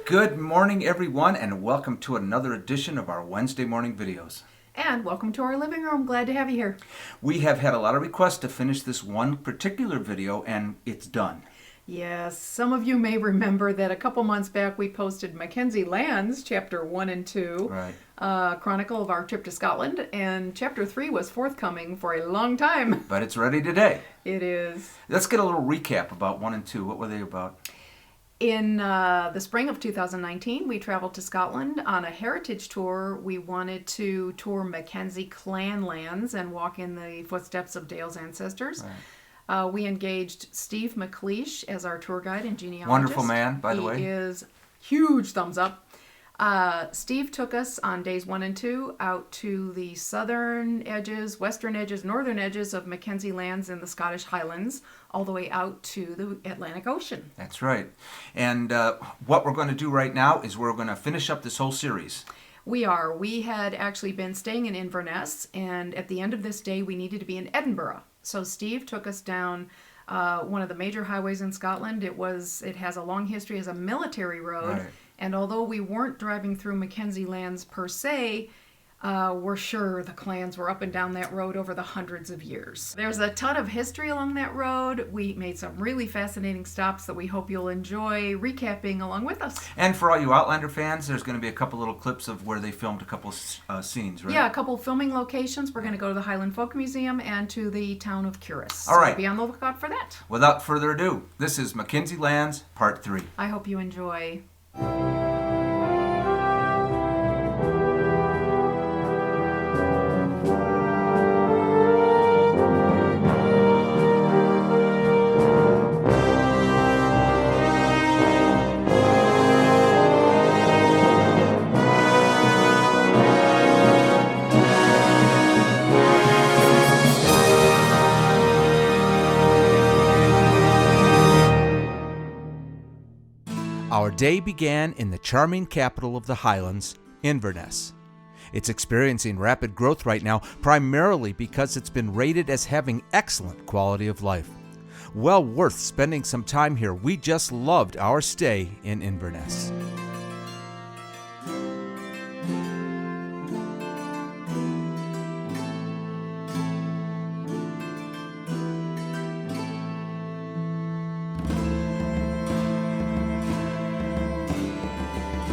Good morning, everyone, and welcome to another edition of our Wednesday morning videos. And welcome to our living room. Glad to have you here. We have had a lot of requests to finish this one particular video, and it's done. Yes, some of you may remember that a couple months back we posted MacKenzie Lands, Chapter 1 and 2, chronicle of our trip to Scotland, and Chapter 3 was forthcoming for a long time. But it's ready today. It is. Let's get a little recap about 1 and 2. What were they about? In the spring of 2019, we traveled to Scotland on a heritage tour. We wanted to tour MacKenzie clan lands and walk in the footsteps of Dale's ancestors. Right. We engaged Steve McLeish as our tour guide and genealogist. Wonderful man, by the way. He is huge thumbs up. Steve took us on days 1 and 2 out to the southern edges, western edges, northern edges of MacKenzie Lands in the Scottish Highlands, all the way out to the Atlantic Ocean. That's right. And what we're going to do right now is we're going to finish up this whole series. We are. We had actually been staying in Inverness, and at the end of this day, we needed to be in Edinburgh. So Steve took us down one of the major highways in Scotland. It has a long history as a military road. Right. And although we weren't driving through MacKenzie Lands per se, we're sure the clans were up and down that road over the hundreds of years. There's a ton of history along that road. We made some really fascinating stops that we hope you'll enjoy recapping along with us. And for all you Outlander fans, there's going to be a couple little clips of where they filmed a couple scenes, right? Yeah, a couple filming locations. We're going to go to the Highland Folk Museum and to the town of Kuras. All right. So be on the lookout for that. Without further ado, this is MacKenzie Lands, Part 3. I hope you enjoy. Our day began in the charming capital of the Highlands, Inverness. It's experiencing rapid growth right now, primarily because it's been rated as having excellent quality of life. Well worth spending some time here. We just loved our stay in Inverness.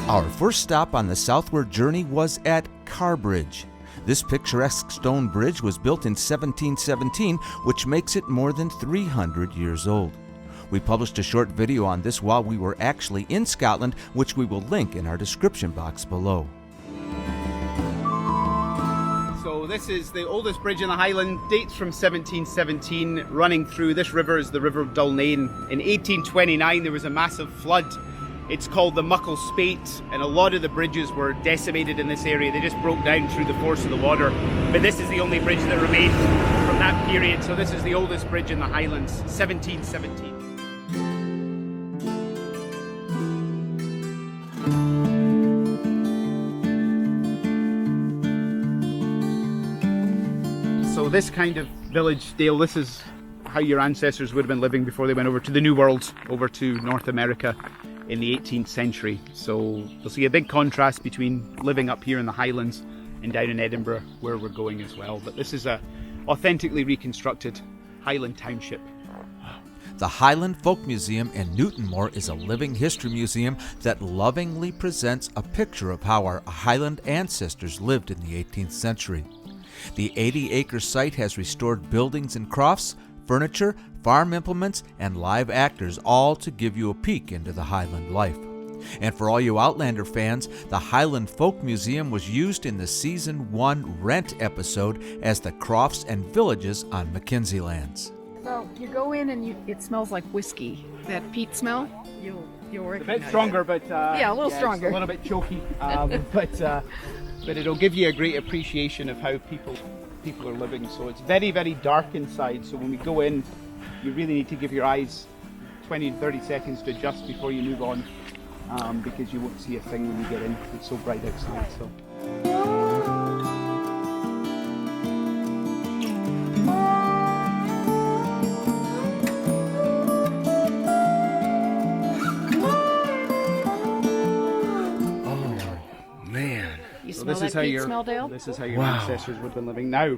Our first stop on the southward journey was at Carbridge. This picturesque stone bridge was built in 1717, which makes it more than 300 years old. We published a short video on this while we were actually in Scotland, which we will link in our description box below. So this is the oldest bridge in the Highland, dates from 1717, running through. This river is the River of Dulnane. In 1829 there was a massive flood. It's called the Muckle Spate, and a lot of the bridges were decimated in this area. They just broke down through the force of the water. But this is the only bridge that remained from that period. So this is the oldest bridge in the Highlands, 1717. So this kind of village, Dale, this is how your ancestors would have been living before they went over to the New World, over to North America in the 18th century. So you'll see a big contrast between living up here in the Highlands and down in Edinburgh, where we're going as well. But this is a authentically reconstructed Highland township. The Highland Folk Museum in Newtonmore is a living history museum that lovingly presents a picture of how our Highland ancestors lived in the 18th century. The 80-acre site has restored buildings and crofts, furniture, farm implements, and live actors, all to give you a peek into the Highland life. And for all you Outlander fans, the Highland Folk Museum was used in the Season 1 Rent episode as the crofts and villages on MacKenzie Lands. So you go in and it smells like whiskey. That peat smell, you'll recognize. A bit stronger, but yeah, a little stronger. It's a little bit choky, but it'll give you a great appreciation of how people are living. So it's very, very dark inside. So when we go in, you really need to give your eyes 20 and 30 seconds to adjust before you move on, because you won't see a thing when you get in. It's so bright outside. So. So Smell that peat smell, Dale? this is how your ancestors would have been living. Now,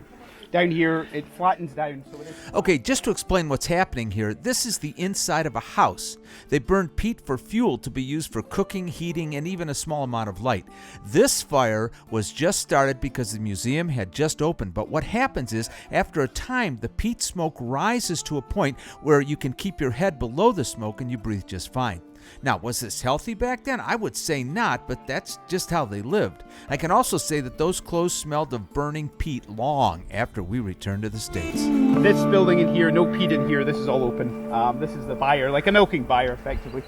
down here, it flattens down. So it is. Okay, just to explain what's happening here, this is the inside of a house. They burned peat for fuel to be used for cooking, heating, and even a small amount of light. This fire was just started because the museum had just opened, but what happens is, after a time, the peat smoke rises to a point where you can keep your head below the smoke and you breathe just fine. Now, was this healthy back then? I would say not, but that's just how they lived. I can also say that those clothes smelled of burning peat long after we returned to the States. This building in here, no peat in here, this is all open. This is the byre, like a milking byre, effectively,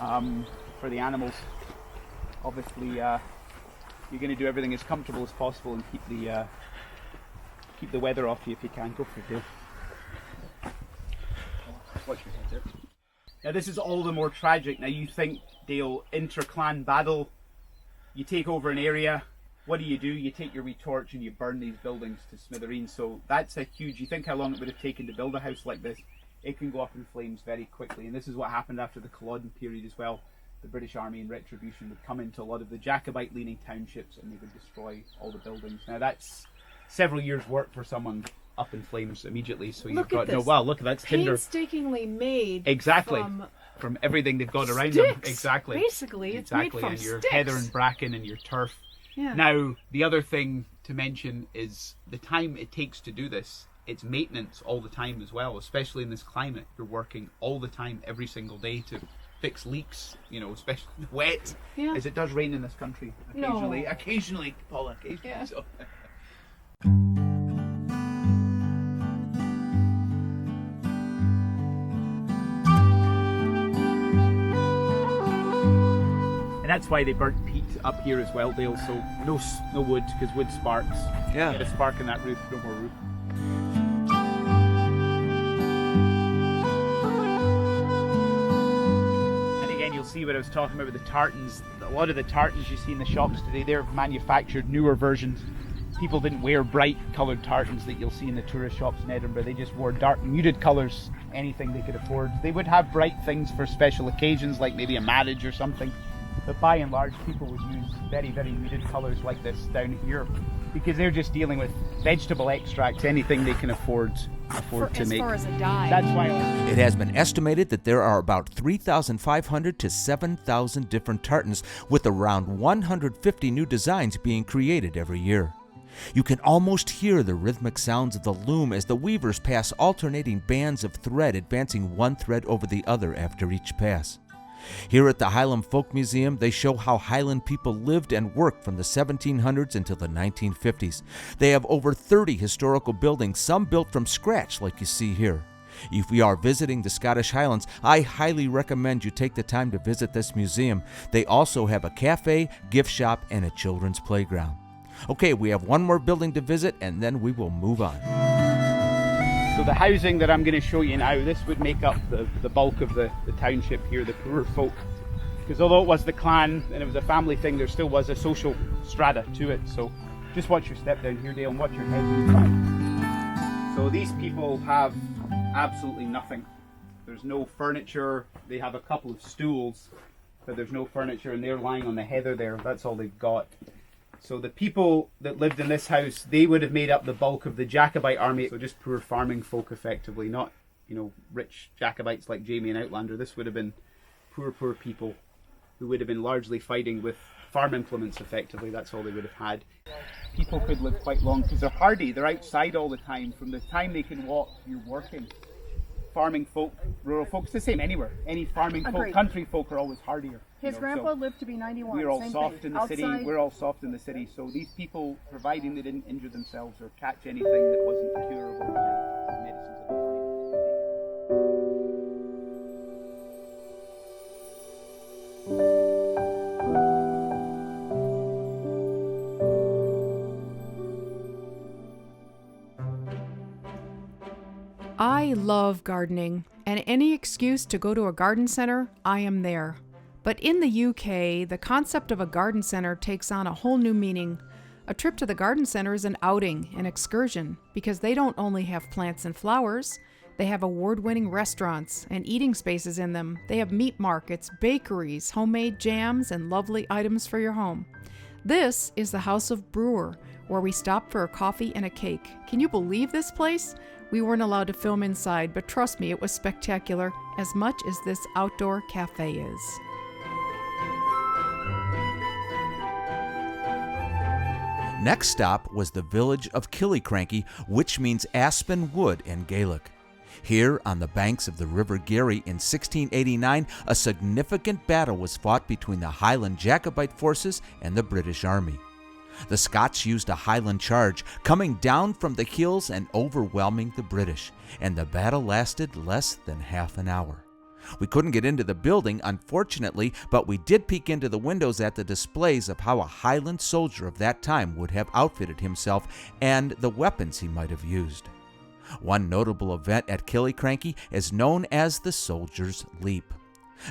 for the animals. Obviously, you're going to do everything as comfortable as possible and keep the weather off you if you can. Go for it, Dale. Watch your head there. Now this is all the more tragic. Now you think, Dale, inter-clan battle, you take over an area, what do? You take your wee torch and you burn these buildings to smithereens. So that's a huge, you think how long it would have taken to build a house like this? It can go up in flames very quickly. And this is what happened after the Culloden period as well. The British Army in retribution would come into a lot of the Jacobite-leaning townships and they would destroy all the buildings. Now that's several years' work for someone up in flames immediately. So you've got look at that's tinder. Painstakingly made. Exactly. From everything they've got around them. Exactly. Basically, it's made from and your sticks. heather and bracken and your turf. Yeah. Now, the other thing to mention is the time it takes to do this. It's maintenance all the time as well, especially in this climate. You're working all the time, every single day to fix leaks, especially wet, as it does rain in this country occasionally. No. Occasionally, Paula, occasionally. Yeah. So. And that's why they burnt peat up here as well, Dale. So no wood, because wood sparks. Yeah. Get a spark in that roof, no more roof. And again, you'll see what I was talking about with the tartans. A lot of the tartans you see in the shops today, they're manufactured newer versions. People didn't wear bright coloured tartans that you'll see in the tourist shops in Edinburgh. They just wore dark, muted colours, anything they could afford. They would have bright things for special occasions, like maybe a marriage or something. But by and large, people would use very, very muted colours like this down here because they're just dealing with vegetable extracts, anything they can afford to make. As far as a dye. That's why It has been estimated that there are about 3,500 to 7,000 different tartans, with around 150 new designs being created every year. You can almost hear the rhythmic sounds of the loom as the weavers pass alternating bands of thread, advancing one thread over the other after each pass. Here at the Highland Folk Museum, they show how Highland people lived and worked from the 1700s until the 1950s. They have over 30 historical buildings, some built from scratch like you see here. If you are visiting the Scottish Highlands, I highly recommend you take the time to visit this museum. They also have a cafe, gift shop, and a children's playground. Okay, we have one more building to visit and then we will move on. So the housing that I'm going to show you now, this would make up the bulk of the township here, the poorer folk. Because although it was the clan and it was a family thing, there still was a social strata to it. So just watch your step down here, Dale, and watch your head. So these people have absolutely nothing. There's no furniture. They have a couple of stools, but there's no furniture, and they're lying on the heather there. That's all they've got. So the people that lived in this house, they would have made up the bulk of the Jacobite army. So just poor farming folk, effectively, not, rich Jacobites like Jamie and Outlander. This would have been poor people who would have been largely fighting with farm implements, effectively. That's all they would have had. People could live quite long because they're hardy. They're outside all the time. From the time they can walk, you're working. Farming folk, rural folk, it's the same anywhere. Any farming folk, country folk are always hardier. His grandpa lived to be 91. We're all same soft thing. in the city. We're all soft in the city. So these people, providing they didn't injure themselves or catch anything that wasn't curable by medicines of the I love gardening, and any excuse to go to a garden center, I am there. But in the UK, the concept of a garden center takes on a whole new meaning. A trip to the garden center is an outing, an excursion, because they don't only have plants and flowers, they have award-winning restaurants and eating spaces in them. They have meat markets, bakeries, homemade jams, and lovely items for your home. This is the House of Bruar, where we stopped for a coffee and a cake. Can you believe this place? We weren't allowed to film inside, but trust me, it was spectacular, as much as this outdoor cafe is. Next stop was the village of Killiecrankie, which means aspen wood in Gaelic. Here, on the banks of the River Garry in 1689, a significant battle was fought between the Highland Jacobite forces and the British Army. The Scots used a Highland charge, coming down from the hills and overwhelming the British, and the battle lasted less than half an hour. We couldn't get into the building, unfortunately, but we did peek into the windows at the displays of how a Highland soldier of that time would have outfitted himself and the weapons he might have used. One notable event at Killiecrankie is known as the Soldier's Leap.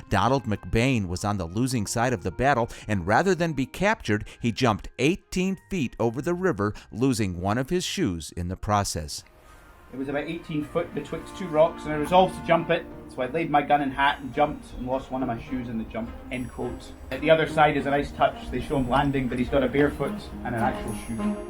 Donald McBain was on the losing side of the battle, and rather than be captured, he jumped 18 feet over the river, losing one of his shoes in the process. It was about 18 foot betwixt two rocks, and I resolved to jump it, so I laid my gun and hat and jumped and lost one of my shoes in the jump, end quote. At the other side is a nice touch. They show him landing, but he's got a bare foot and an actual shoe.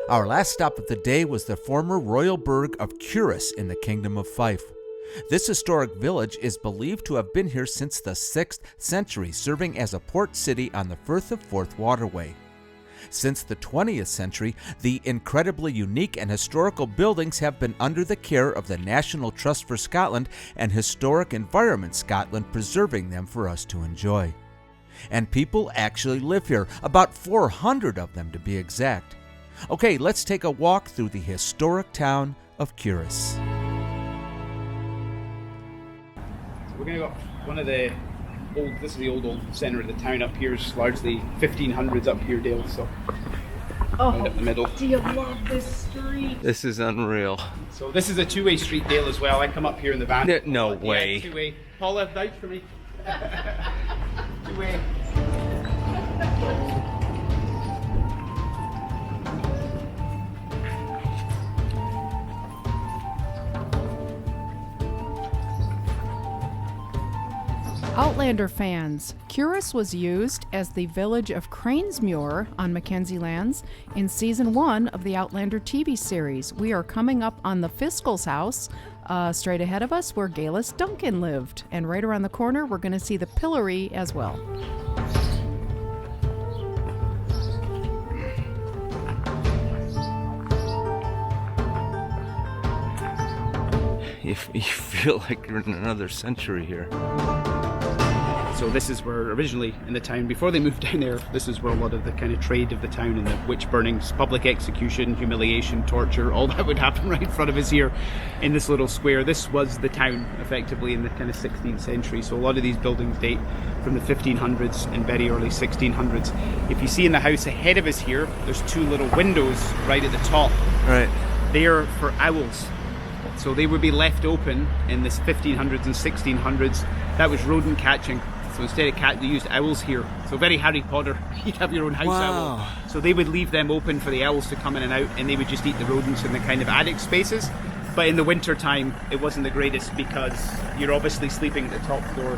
Our last stop of the day was the former royal burgh of Kuras in the Kingdom of Fife. This historic village is believed to have been here since the 6th century, serving as a port city on the Firth of Forth waterway. Since the 20th century, the incredibly unique and historical buildings have been under the care of the National Trust for Scotland and Historic Environment Scotland, preserving them for us to enjoy. And people actually live here, about 400 of them to be exact. Okay, let's take a walk through the historic town of Kuras. We're going to go one of the this is the old centre of the town. Up here is largely 1500s up here, Dale, so right up the middle. Do you love this street? This is unreal. So this is a two-way street, Dale, as well. I come up here in the van. No way. Yeah, two-way. Paula, vouch for me. Two-way. Outlander fans, Kuras was used as the village of Cranesmuir on MacKenzie Lands in Season 1 of the Outlander TV series. We are coming up on the Fiscal's house, straight ahead of us where Gaelis Duncan lived. And right around the corner, we're going to see the pillory as well. You feel like you're in another century here. So this is where originally in the town, before they moved down there, this is where a lot of the kind of trade of the town and the witch burnings, public execution, humiliation, torture, all that would happen right in front of us here in this little square. This was the town effectively in the kind of 16th century. So a lot of these buildings date from the 1500s and very early 1600s. If you see in the house ahead of us here, there's two little windows right at the top. Right. They're for owls. So they would be left open in this 1500s and 1600s. That was rodent catching. So instead of cat, they used owls here. So very Harry Potter. You'd have your own house owl. So they would leave them open for the owls to come in and out, and they would just eat the rodents in the kind of attic spaces. But in the winter time, it wasn't the greatest because you're obviously sleeping at the top floor.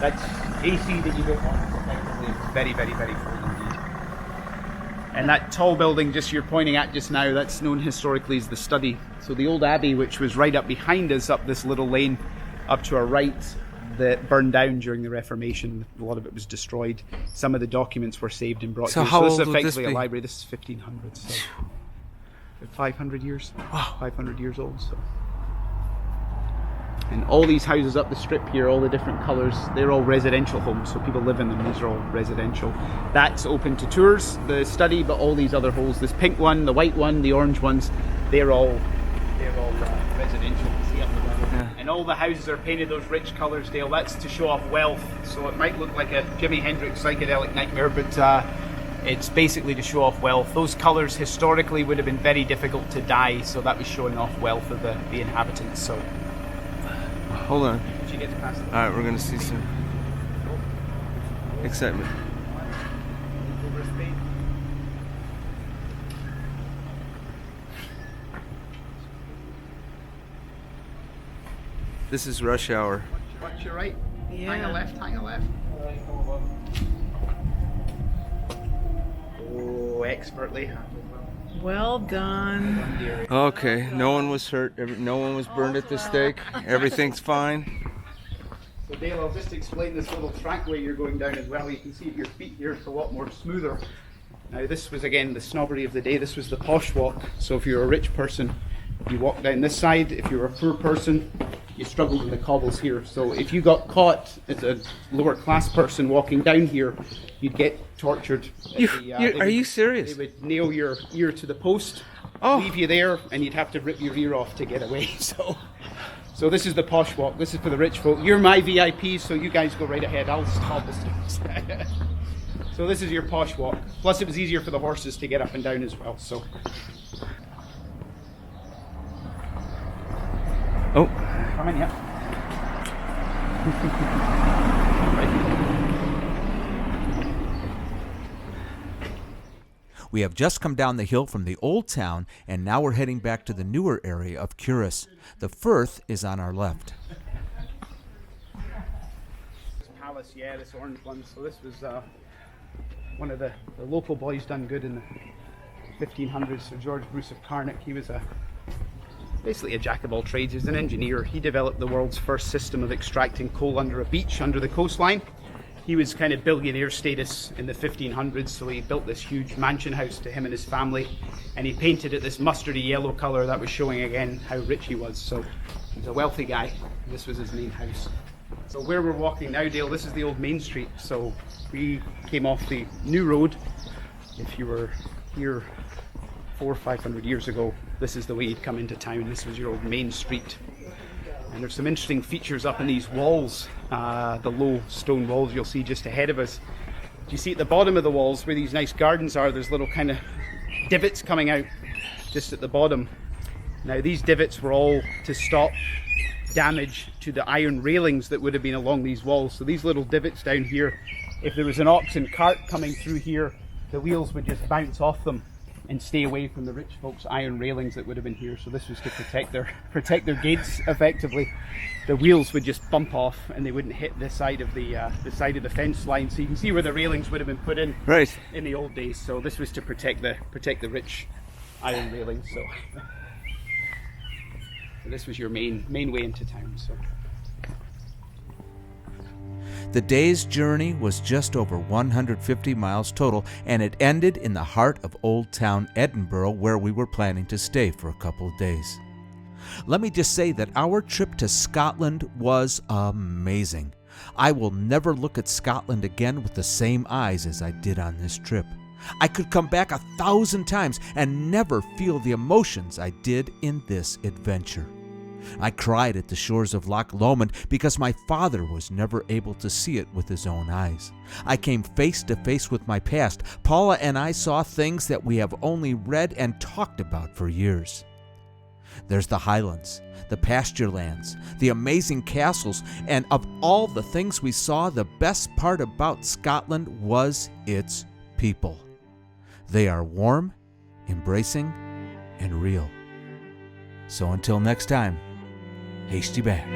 That's AC that you don't want. It's very, very, very cold indeed. And that tall building just you're pointing at just now, that's known historically as the Study. So the old abbey, which was right up behind us, up this little lane, up to our right, that burned down during the Reformation. A lot of it was destroyed. Some of the documents were saved and brought So here. how So this old is would this effectively be? a library. This is 1500s. So 500 years. Wow. 500 years old. So. And all these houses up the strip here, all the different colours, they're all residential homes. So people live in them. These are all residential. That's open to tours, the Study, but all these other holes, this pink one, the white one, the orange ones, they're all residential. See up the level. Yeah. And all the houses are painted those rich colours, Dale. That's to show off wealth. So it might look like a Jimi Hendrix psychedelic nightmare, but it's basically to show off wealth. Those colours historically would have been very difficult to dye, so that was showing off wealth of the inhabitants. So Hold on. she gets past that. Alright, we're gonna see some excitement. This is rush hour. Watch your right. Hang a left, hang a left. Oh, expertly. Well done. Okay, no one was hurt. No one was burned at the stake. Everything's fine. So Dale, I'll just explain this little trackway you're going down as well. You can see your feet here, it's a lot more smoother. Now this was again the snobbery of the day. This was the posh walk. So if you're a rich person, you walk down this side. If you're a poor person, you struggled in the cobbles here. So if you got caught as a lower class person walking down here, you'd get tortured. Are you serious? They would nail your ear to the post, leave you there, and you'd have to rip your ear off to get away. So this is the posh walk. This is for the rich folk. You're my VIPs, so you guys go right ahead. I'll stop the stairs. So this is your posh walk. Plus it was easier for the horses to get up and down as well. So. Oh. Come in, yeah. We have just come down the hill from the old town, and now we're heading back to the newer area of Kuras. The Firth is on our left. This palace, yeah, this orange one. So this was one of the local boys done good in the 1500s. So George Bruce of Carnock, he was basically a jack of all trades. He was an engineer. He developed the world's first system of extracting coal under a beach, under the coastline. He was kind of billionaire status in the 1500s, so he built this huge mansion house to him and his family, and he painted it this mustardy yellow colour that was showing again how rich he was. So he was a wealthy guy. This was his main house. So where we're walking now, Dale, this is the old main street. So we came off the new road. If you were here 400 or 500 years ago, this is the way you'd come into town. This was your old main street. And there's some interesting features up in these walls, the low stone walls you'll see just ahead of us. Do you see at the bottom of the walls where these nice gardens are, there's little kind of divots coming out just at the bottom. Now these divots were all to stop damage to the iron railings that would have been along these walls. So these little divots down here, if there was an ox and cart coming through here, the wheels would just bounce off them and stay away from the rich folks' iron railings that would have been here. So this was to protect their gates effectively. The wheels would just bump off and they wouldn't hit the side of the fence line. So you can see where the railings would have been put in in the old days. So this was to protect the rich iron railings. So this was your main way into town. So. The day's journey was just over 150 miles total, and it ended in the heart of Old Town Edinburgh, where we were planning to stay for a couple of days. Let me just say that our trip to Scotland was amazing. I will never look at Scotland again with the same eyes as I did on this trip. I could come back 1,000 times and never feel the emotions I did in this adventure. I cried at the shores of Loch Lomond because my father was never able to see it with his own eyes. I came face to face with my past. Paula and I saw things that we have only read and talked about for years. There's the Highlands, the pasture lands, the amazing castles, and of all the things we saw, the best part about Scotland was its people. They are warm, embracing, and real. So until next time, hasty back.